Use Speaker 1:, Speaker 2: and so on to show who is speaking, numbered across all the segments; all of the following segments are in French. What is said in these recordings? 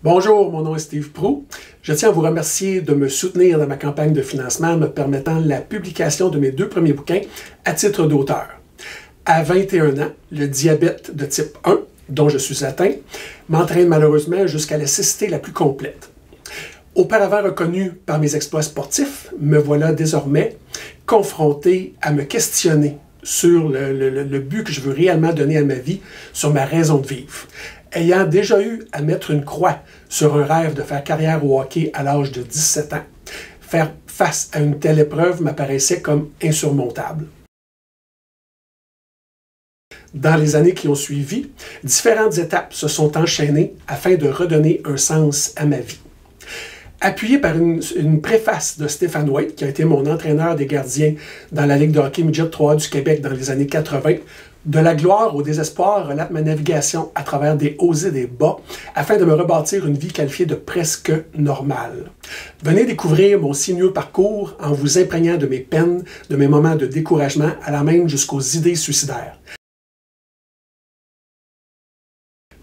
Speaker 1: Bonjour, mon nom est Steve Proulx. Je tiens à vous remercier de me soutenir dans ma campagne de financement me permettant la publication de mes 2 premiers bouquins à titre d'auteur. À 21 ans, le diabète de type 1, dont je suis atteint, m'entraîne malheureusement jusqu'à la cécité la plus complète. Auparavant reconnu par mes exploits sportifs, me voilà désormais confronté à me questionner sur le but que je veux réellement donner à ma vie, sur ma raison de vivre. Ayant déjà eu à mettre une croix sur un rêve de faire carrière au hockey à l'âge de 17 ans, faire face à une telle épreuve m'apparaissait comme insurmontable. Dans les années qui ont suivi, différentes étapes se sont enchaînées afin de redonner un sens à ma vie. Appuyé par une préface de Stéphane Waite, qui a été mon entraîneur des gardiens dans la Ligue de hockey midget 3A du Québec dans les années 80, de la gloire au désespoir relate ma navigation à travers des hauts et des bas afin de me rebâtir une vie qualifiée de presque normale. Venez découvrir mon sinueux parcours en vous imprégnant de mes peines, de mes moments de découragement, allant même jusqu'aux idées suicidaires.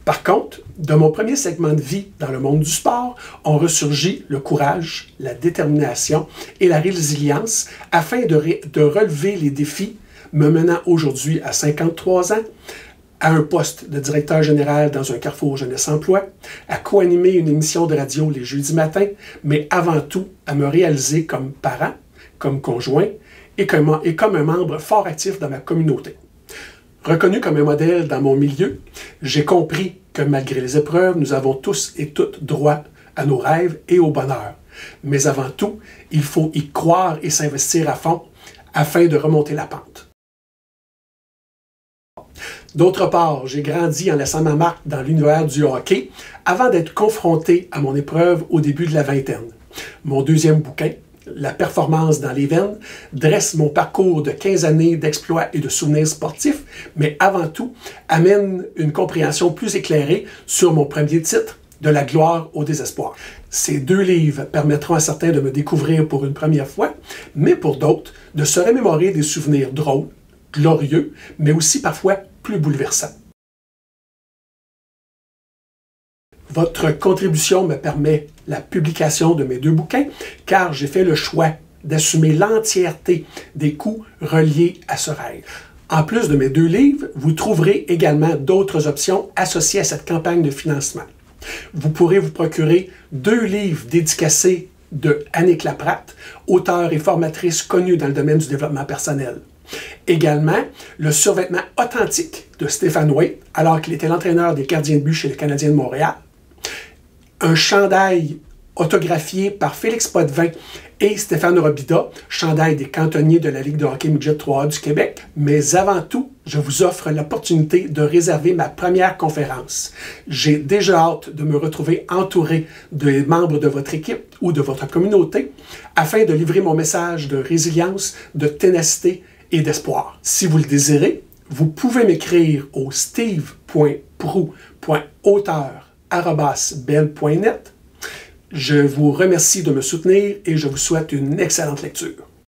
Speaker 1: Par contre, de mon premier segment de vie dans le monde du sport, ont ressurgi le courage, la détermination et la résilience afin de relever les défis me menant aujourd'hui à 53 ans, à un poste de directeur général dans un carrefour jeunesse emploi, à co-animer une émission de radio les jeudis matins, mais avant tout à me réaliser comme parent, comme conjoint et comme un membre fort actif dans ma communauté. Reconnu comme un modèle dans mon milieu, j'ai compris que malgré les épreuves, nous avons tous et toutes droit à nos rêves et au bonheur. Mais avant tout, il faut y croire et s'investir à fond afin de remonter la pente. D'autre part, j'ai grandi en laissant ma marque dans l'univers du hockey avant d'être confronté à mon épreuve au début de la vingtaine. Mon deuxième bouquin, La performance dans les veines, dresse mon parcours de 15 années d'exploits et de souvenirs sportifs, mais avant tout, amène une compréhension plus éclairée sur mon premier titre, De la gloire au désespoir. Ces 2 livres permettront à certains de me découvrir pour une première fois, mais pour d'autres, de se remémorer des souvenirs drôles, glorieux, mais aussi parfois plus bouleversants. Votre contribution me permet la publication de mes 2 bouquins, car j'ai fait le choix d'assumer l'entièreté des coûts reliés à ce rêve. En plus de mes 2 livres, vous trouverez également d'autres options associées à cette campagne de financement. Vous pourrez vous procurer 2 livres dédicacés de Annick Laprate, auteure et formatrice connue dans le domaine du développement personnel. Également, le survêtement authentique de Stéphane Waite, alors qu'il était l'entraîneur des gardiens de but chez les Canadiens de Montréal. Un chandail autographié par Félix Potvin et Stéphane Robida, chandail des cantonniers de la Ligue de hockey midget 3A du Québec. Mais avant tout, je vous offre l'opportunité de réserver ma première conférence. J'ai déjà hâte de me retrouver entouré des membres de votre équipe ou de votre communauté afin de livrer mon message de résilience, de ténacité et d'espoir. Si vous le désirez, vous pouvez m'écrire au steve.proulx.auteur@bell.net. Je vous remercie de me soutenir et je vous souhaite une excellente lecture.